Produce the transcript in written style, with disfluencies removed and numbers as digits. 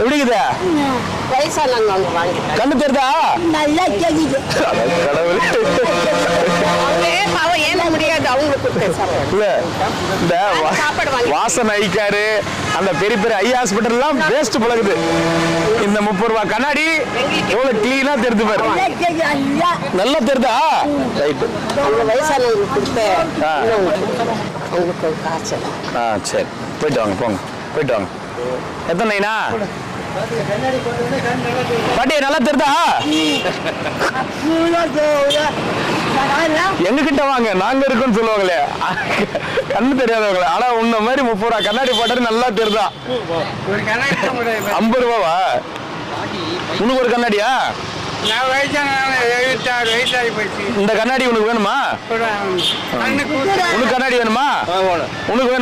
எப்படிக்குது கண்ணு தெரியுதா? நல்லா கேக்குது. இல்ல இந்த வாசன் ஐக்காரு அந்த பெரிய பெரிய ஐ ஹாஸ்பிட்டல் எல்லாம் வேஸ்ட் பழகுது. இந்த 30 ரூபாய் கண்ணாடி எவ்வளவு கிளீனா தெரிஞ்சு பாரு. நல்லா தெரியுதா? ரைட். சரி போயிட்டு வாங்க போங்க போயிட்டு வாங்க. எத்தனைண்ணா பாட்டி நல்லா தெரியுதா? எங்க கிட்ட வாங்க நாங்க இருக்கோம்னு சொல்லுவாங்களே கண்ணு தெரியாதவங்களே. ஆனா உன்ன மாதிரி 30 ரூபா கண்ணாடி போட்டாரு நல்லா தெரியுதா? 50 ரூபாவா உனக்கு ஒரு கண்ணாடியா? இந்த கண்ணாடி உனக்கு வேணுமா? உனக்கு கண்ணாடி வேணுமா? உனக்கு வேணுமா?